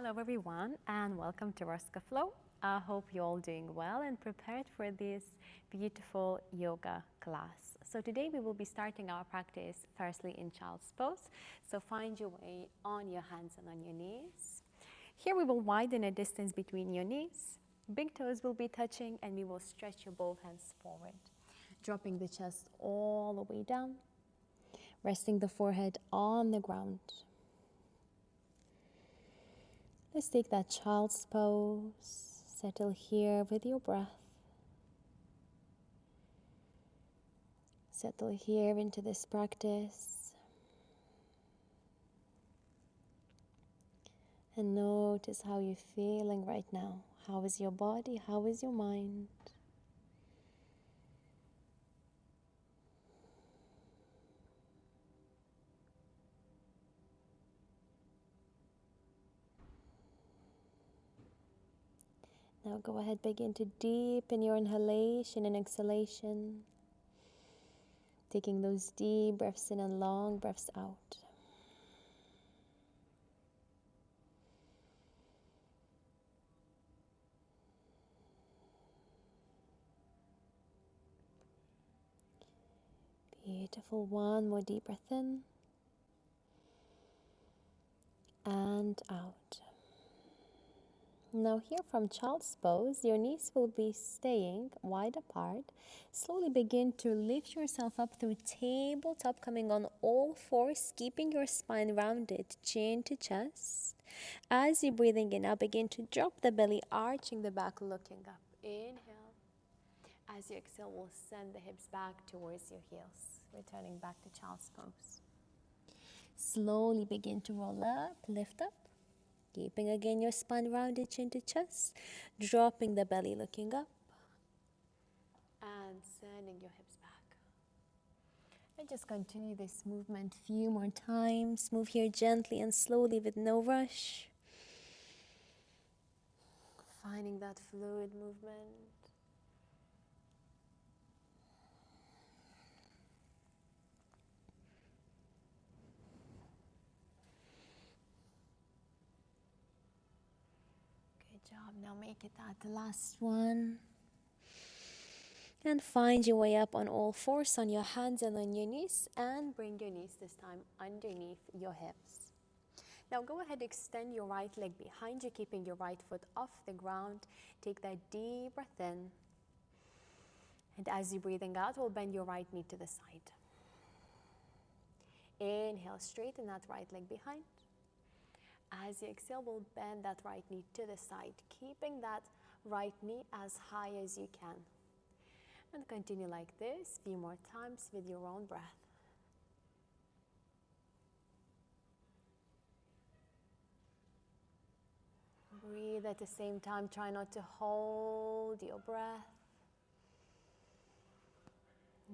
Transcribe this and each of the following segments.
Hello everyone and welcome to Raska Flow. I hope you're all doing well and prepared for this beautiful yoga class. So today we will be starting our practice firstly in child's pose. So find your way on your hands and on your knees. Here we will widen a distance between your knees. Big toes will be touching and we will stretch your both hands forward. Dropping the chest all the way down. Resting the forehead on the ground. Let's take that child's pose. Settle here with your breath. Settle here into this practice. And notice how you're feeling right now. How is your body? How is your mind? Now go ahead, begin to deepen your inhalation and exhalation. Taking those deep breaths in and long breaths out. Beautiful. One more deep breath in and out. Now here from child's pose, your knees will be staying wide apart. Slowly begin to lift yourself up through tabletop, coming on all fours, keeping your spine rounded, chin to chest. As you're breathing in, now begin to drop the belly, arching the back, looking up. Inhale. As you exhale, we'll send the hips back towards your heels, returning back to child's pose. Slowly begin to roll up, lift up. Keeping again your spine rounded, chin to chest, dropping the belly, looking up, and sending your hips back. And just continue this movement a few more times. Move here gently and slowly with no rush. Finding that fluid movement. Job. Now make it that last one. And find your way up on all fours, on your hands and on your knees, and bring your knees this time underneath your hips. Now go ahead, extend your right leg behind you, keeping your right foot off the ground. Take that deep breath in. And as you're breathing out, we'll bend your right knee to the side. Inhale, straighten that right leg behind. As you exhale, we'll bend that right knee to the side, keeping that right knee as high as you can. And continue like this a few more times with your own breath. Breathe at the same time. Try not to hold your breath.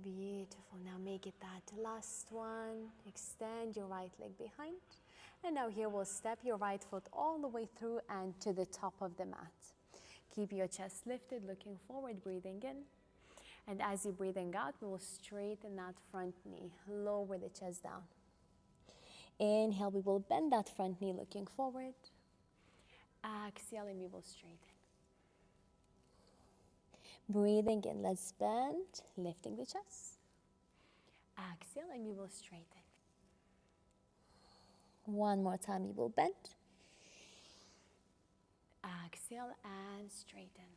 Beautiful. Now make it that last one. Extend your right leg behind. And now here we'll step your right foot all the way through and to the top of the mat. Keep your chest lifted, looking forward, breathing in. And as you're breathing out, we will straighten that front knee, lower the chest down. Inhale, we will bend that front knee, looking forward. Exhale, and we will straighten. Breathing in, let's bend, lifting the chest. Exhale, and we will straighten. One more time, you will bend. Exhale and straighten.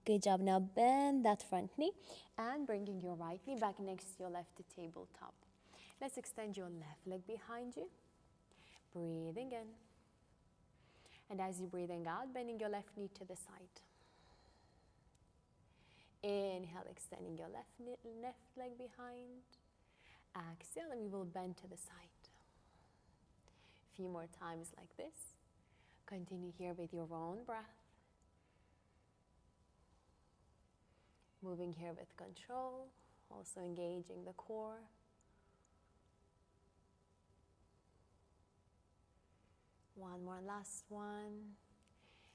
Good job. Now bend that front knee and bringing your right knee back next to your left to tabletop. Let's extend your left leg behind you. Breathing in. And as you're breathing out, bending your left knee to the side. Inhale, extending your left leg behind. Exhale, and we will bend to the side. A few more times like this. Continue here with your own breath. Moving here with control, also engaging the core. One more, last one.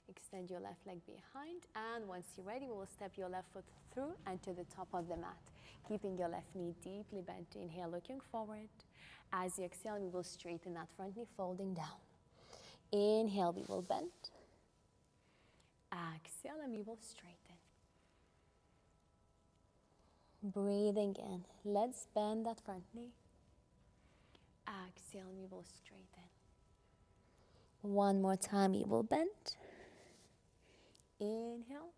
Extend your left leg behind, and once you're ready, we will step your left foot through and to the top of the mat, keeping your left knee deeply bent. Inhale, looking forward. As you exhale, we will straighten that front knee, folding down. Inhale, we will bend. Exhale, and we will straighten. Breathing in, let's bend that front knee. Exhale, and we will straighten. One more time, we will bend. Inhale,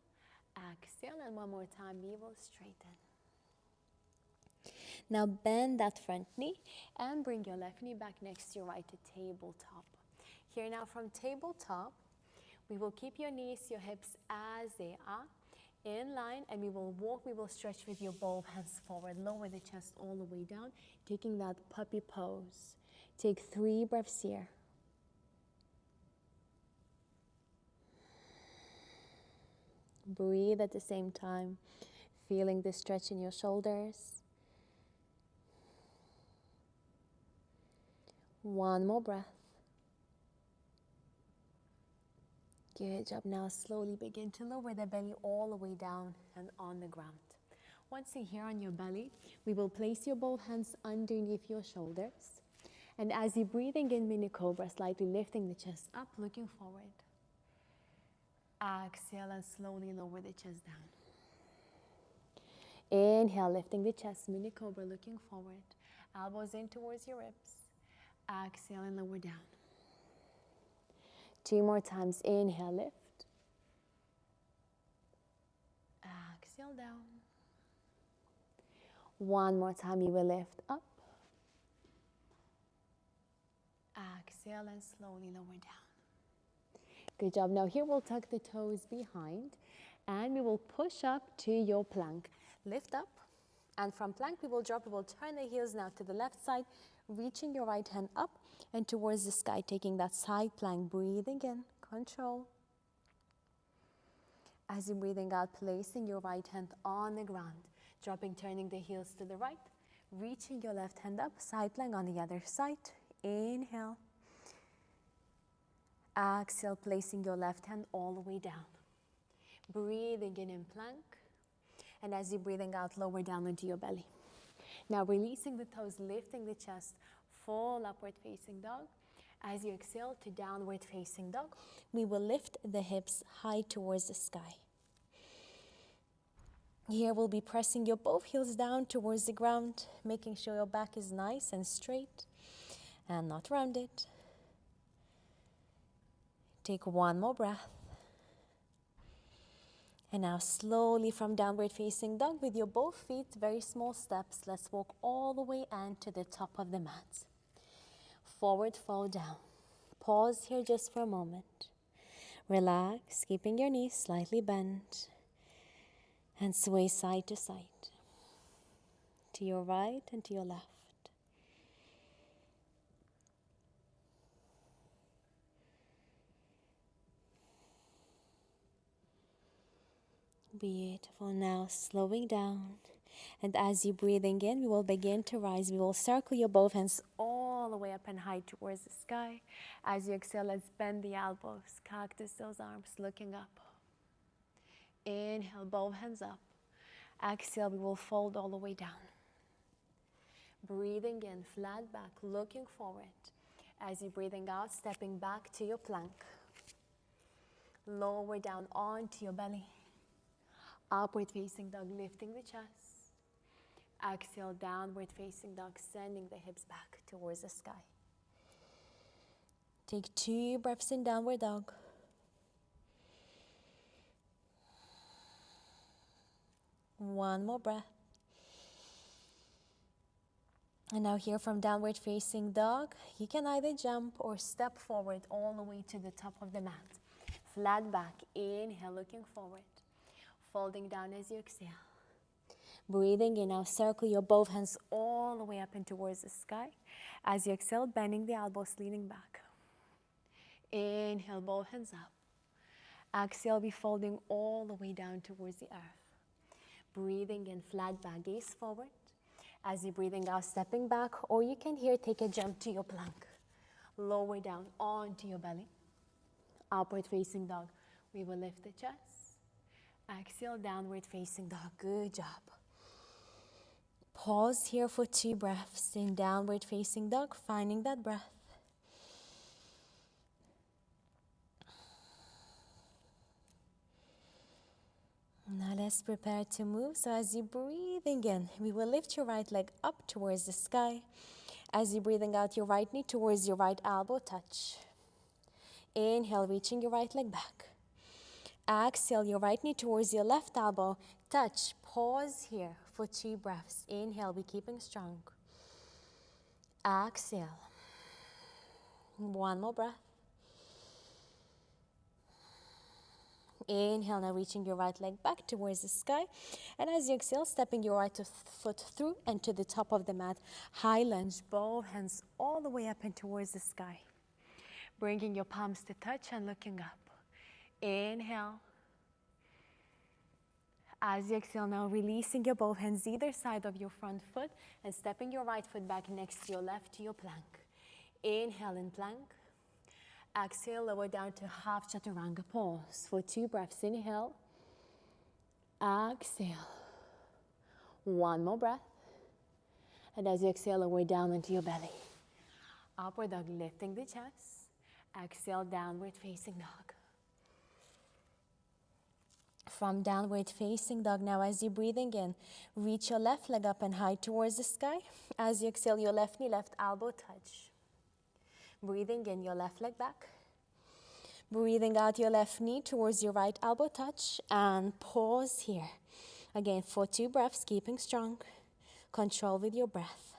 exhale, and one more time, we will straighten. Now bend that front knee and bring your left knee back next to your right to tabletop. Here now from tabletop, we will keep your knees, your hips as they are, in line, and we will walk, we will stretch with your both hands forward, lower the chest all the way down, taking that puppy pose. Take 3 breaths here. Breathe at the same time, feeling the stretch in your shoulders. One more breath. Good job. Now slowly begin to lower the belly all the way down and on the ground. Once you're here on your belly, we will place your both hands underneath your shoulders. And as you're breathing in mini cobra, slightly lifting the chest up, looking forward. Exhale and slowly lower the chest down. Inhale, lifting the chest, mini cobra, looking forward. Elbows in towards your ribs. Exhale and lower down. 2 more times. Inhale, lift. Exhale, down. 1 more time, you will lift up. Exhale and slowly lower down. Good job. Now here we'll tuck the toes behind and we will push up to your plank. Lift up, and from plank we will drop. We will turn the heels now to the left side, reaching your right hand up and towards the sky, taking that side plank. Breathing in, control. As you're breathing out, placing your right hand on the ground, dropping, turning the heels to the right, reaching your left hand up, side plank on the other side. Inhale. Exhale, placing your left hand all the way down. Breathing in plank. And as you're breathing out, lower down into your belly. Now releasing the toes, lifting the chest, full upward facing dog. As you exhale to downward facing dog, we will lift the hips high towards the sky. Here we'll be pressing your both heels down towards the ground, making sure your back is nice and straight and not rounded. Take 1 more breath. And now slowly from downward facing dog with your both feet, very small steps. Let's walk all the way and to the top of the mat. Forward fold down. Pause here just for a moment. Relax, keeping your knees slightly bent. And sway side to side. To your right and to your left. Beautiful. Now slowing down. And as you're breathing in, we will begin to rise. We will circle your both hands all the way up and high towards the sky. As you exhale, let's bend the elbows. Cactus those arms, looking up. Inhale, both hands up. Exhale, we will fold all the way down. Breathing in, flat back, looking forward. As you're breathing out, stepping back to your plank. Lower down onto your belly. Upward facing dog, lifting the chest. Exhale, downward facing dog, sending the hips back towards the sky. Take 2 breaths in downward dog. One more breath. And now here from downward facing dog, you can either jump or step forward all the way to the top of the mat. Flat back, inhale, looking forward. Folding down as you exhale. Breathing in, now circle your both hands all the way up and towards the sky. As you exhale, bending the elbows, leaning back. Inhale, both hands up. Exhale, be folding all the way down towards the earth. Breathing in, flat back, gaze forward. As you're breathing out, stepping back, or you can here take a jump to your plank. Lower down onto your belly. Upward facing dog We will lift the chest. Exhale, downward facing dog. Good job. Pause here for 2 breaths in downward facing dog, finding that breath. Now let's prepare to move. So as you're breathing in, we will lift your right leg up towards the sky. As you're breathing out, your right knee towards your right elbow touch. Inhale, reaching your right leg back. Exhale, your right knee towards your left elbow touch. Pause here for 2 breaths. Inhale, we're keeping strong. Exhale. 1 more breath. Inhale, now reaching your right leg back towards the sky. And as you exhale, stepping your right foot through and to the top of the mat. High lunge, both hands all the way up and towards the sky. Bringing your palms to touch and looking up. Inhale. As you exhale, now releasing your both hands either side of your front foot and stepping your right foot back next to your left to your plank. Inhale in plank. Exhale, lower down to half chaturanga. Pause for 2 breaths. Inhale. Exhale. 1 more breath. And as you exhale, lower down into your belly. Upward dog, lifting the chest. Exhale, downward facing dog. From downward facing dog, now as you're breathing in, reach your left leg up and high towards the sky. As you exhale, your left knee, left elbow touch. Breathing in, your left leg back. Breathing out, your left knee towards your right elbow touch. And pause here. Again, for 2 breaths, keeping strong. Control with your breath.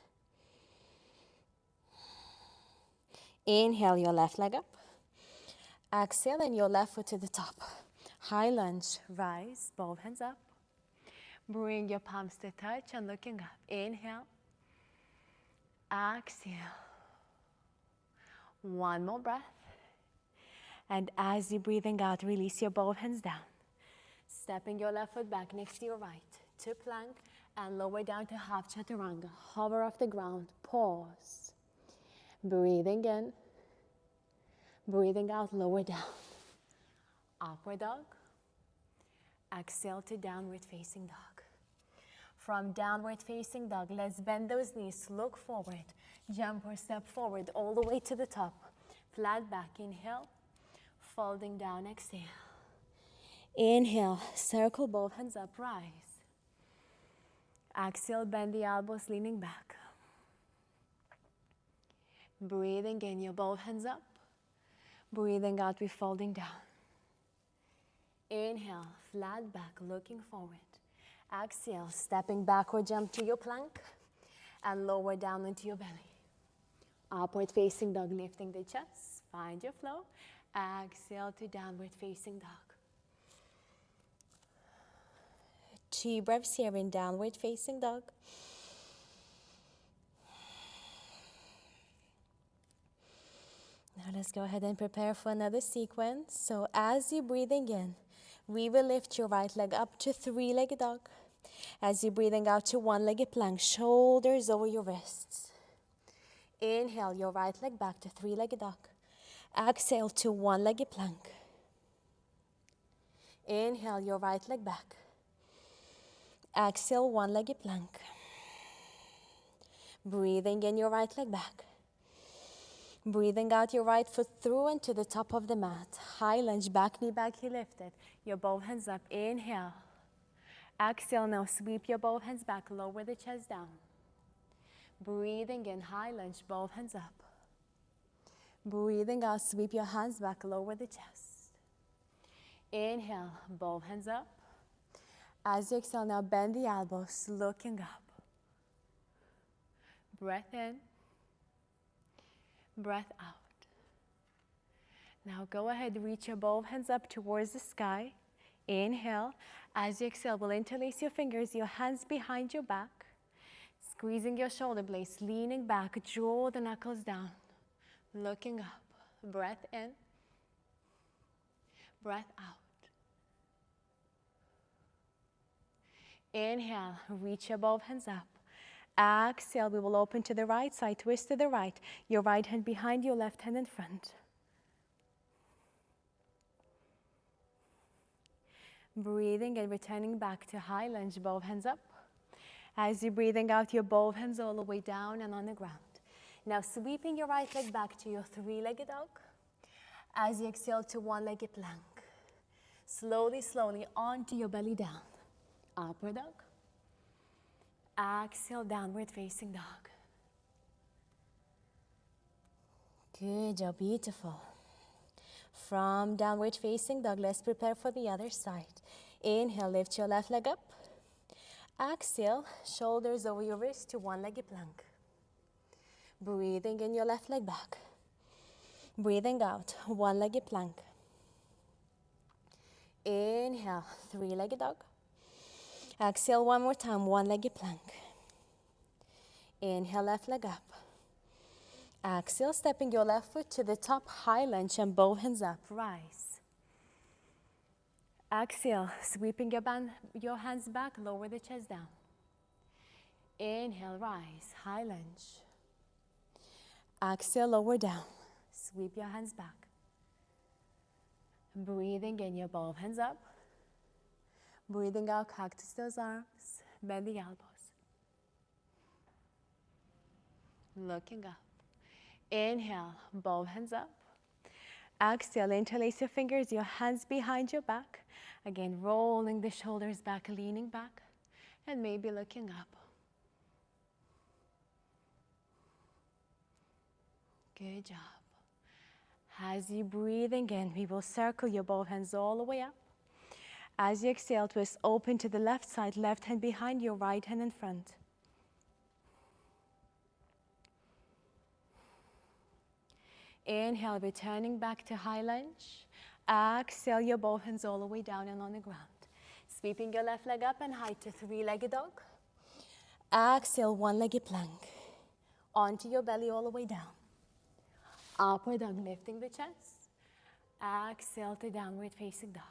Inhale, your left leg up. Exhale, and your left foot to the top. High lunge, rise, both hands up. Bring your palms to touch and looking up. Inhale. Exhale. 1 more breath. And as you're breathing out, release your both hands down. Stepping your left foot back next to your right to plank and lower down to half chaturanga. Hover off the ground. Pause. Breathing in. Breathing out, lower down. Upward dog. Exhale to downward facing dog. From downward facing dog, let's bend those knees, look forward, jump or step forward all the way to the top. Flat back, inhale, folding down, exhale. Inhale, circle both hands up, rise. Exhale, bend the elbows, leaning back. Breathing in, your both hands up. Breathing out, we're folding down. Inhale, flat back, looking forward. Exhale, stepping backward, jump to your plank and lower down into your belly. Upward facing dog, lifting the chest, find your flow. Exhale to downward facing dog. 2 breaths here in downward facing dog. Now let's go ahead and prepare for another sequence. So as you're breathing in, we will lift your right leg up to 3-legged dog. As you're breathing out to 1-legged plank, shoulders over your wrists. Inhale, your right leg back to 3-legged dog. Exhale to 1-legged plank. Inhale, your right leg back. Exhale, 1-legged plank. Breathing in, your right leg back. Breathing out, your right foot through and to the top of the mat. High lunge, back knee back, heel lifted. Your both hands up. Inhale. Exhale, now sweep your both hands back, lower the chest down. Breathing in, high lunge, both hands up. Breathing out, sweep your hands back, lower the chest. Inhale, both hands up. As you exhale, now bend the elbows, looking up. Breath in. Breath out. Now go ahead, reach your both hands up towards the sky. Inhale. As you exhale, we'll interlace your fingers, your hands behind your back. Squeezing your shoulder blades, leaning back, draw the knuckles down. Looking up. Breath in. Breath out. Inhale, reach your both hands up. Exhale, we will open to the right side, twist to the right. Your right hand behind your left hand in front. Breathing and returning back to high lunge, both hands up. As you're breathing out, your both hands all the way down and on the ground. Now sweeping your right leg back to your three-legged dog. As you exhale to one-legged plank. Slowly, slowly onto your belly down. Upward dog. Exhale, downward facing dog. Good job, beautiful. From downward facing dog, let's prepare for the other side. Inhale, lift your left leg up. Exhale, shoulders over your wrist to one-legged plank. Breathing in your left leg back. Breathing out, one-legged plank. Inhale, three-legged dog. Exhale one more time, one-legged plank. Inhale, left leg up. Exhale, stepping your left foot to the top, high lunge and both hands up, rise. Exhale, sweeping your hands back, lower the chest down. Inhale, rise, high lunge. Exhale, lower down, sweep your hands back. Breathing in, your both hands up. Breathing out, cactus those arms, bend the elbows. Looking up. Inhale, both hands up. Exhale, interlace your fingers, your hands behind your back. Again, rolling the shoulders back, leaning back, and maybe looking up. Good job. As you breathing in, we will circle your both hands all the way up. As you exhale, twist open to the left side, left hand behind your right hand in front. Inhale, returning back to high lunge. Exhale, your both hands all the way down and on the ground. Sweeping your left leg up and high to three-legged dog. Exhale, one-legged plank. Onto your belly all the way down. Upward dog, lifting the chest. Exhale to downward facing dog.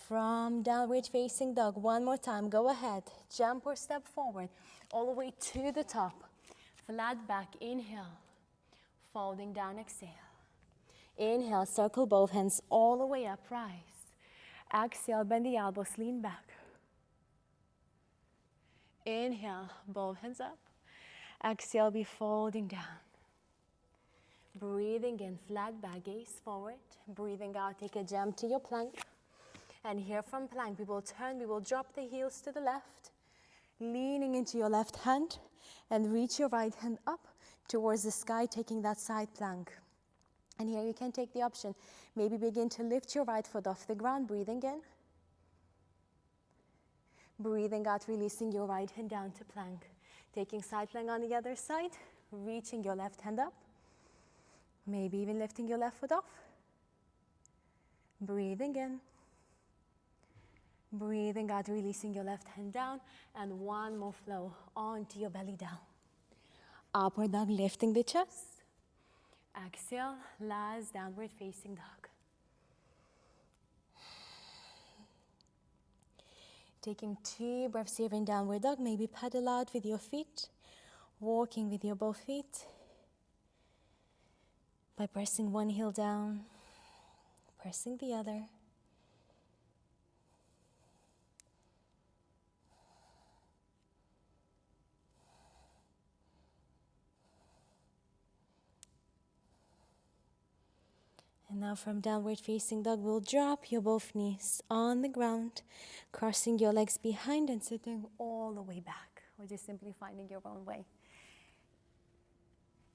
From downward facing dog, one more time, go ahead. Jump or step forward, all the way to the top. Flat back, inhale. Folding down, exhale. Inhale, circle both hands all the way up, rise. Exhale, bend the elbows, lean back. Inhale, both hands up. Exhale, be folding down. Breathing in, flat back, gaze forward. Breathing out, take a jump to your plank. And here from plank, we will turn, we will drop the heels to the left, leaning into your left hand, and reach your right hand up towards the sky, taking that side plank. And here you can take the option. Maybe begin to lift your right foot off the ground, breathing in. Breathing out, releasing your right hand down to plank. Taking side plank on the other side, reaching your left hand up. Maybe even lifting your left foot off. Breathing in. Breathing out, releasing your left hand down, and one more flow onto your belly down. Upward dog, lifting the chest. Exhale, last downward facing dog. Taking 2 breaths here in downward dog, maybe paddle out with your feet, walking with your both feet by pressing one heel down, pressing the other. And now from downward facing dog, we'll drop your both knees on the ground, crossing your legs behind and sitting all the way back, or just simply finding your own way.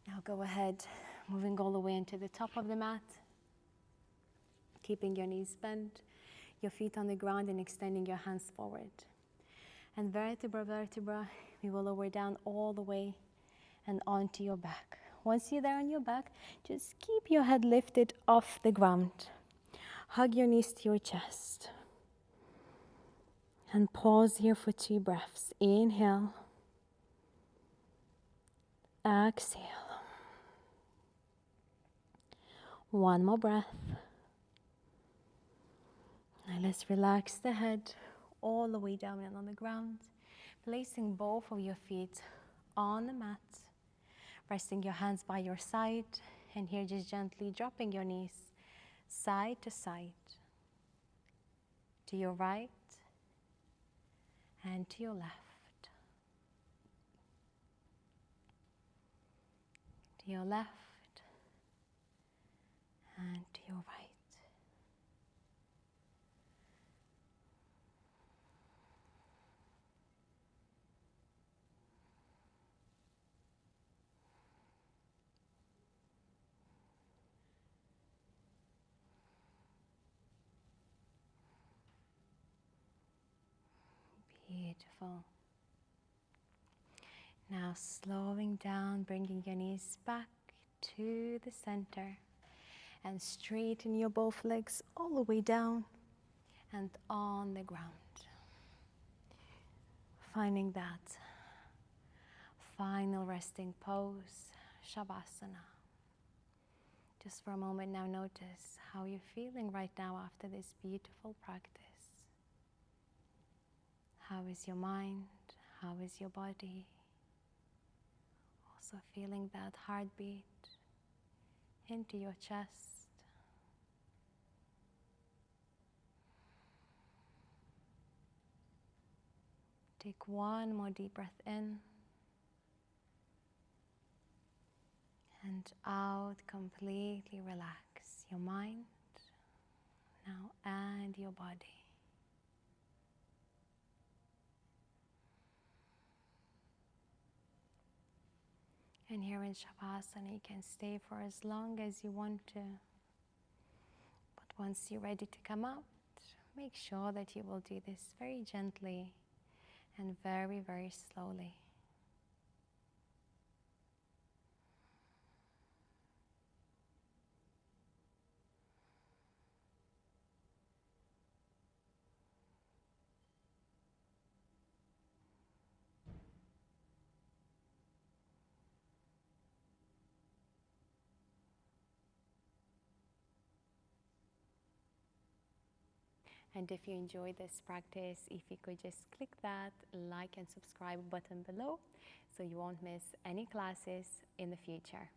Now go ahead, moving all the way into the top of the mat, keeping your knees bent, your feet on the ground and extending your hands forward. And vertebra, vertebra, we will lower down all the way and onto your back. Once you're there on your back, just keep your head lifted off the ground. Hug your knees to your chest. And pause here for 2 breaths. Inhale. Exhale. One more breath. Now let's relax the head all the way down and on the ground. Placing both of your feet on the mat. Resting your hands by your side, and here just gently dropping your knees side to side. to your right, and to your left, to your left, and to your right. Beautiful. Now slowing down, bringing your knees back to the center and straighten your both legs all the way down and on the ground. Finding that final resting pose, Shavasana. Just for a moment now, notice how you're feeling right now after this beautiful practice. How is your mind? How is your body? Also feeling that heartbeat into your chest. Take one more deep breath in and out. Completely relax your mind now and your body. And here in Shavasana, you can stay for as long as you want to. But once you're ready to come out, make sure that you will do this very gently and very, very slowly. And if you enjoyed this practice, if you could just click that like and subscribe button below so you won't miss any classes in the future.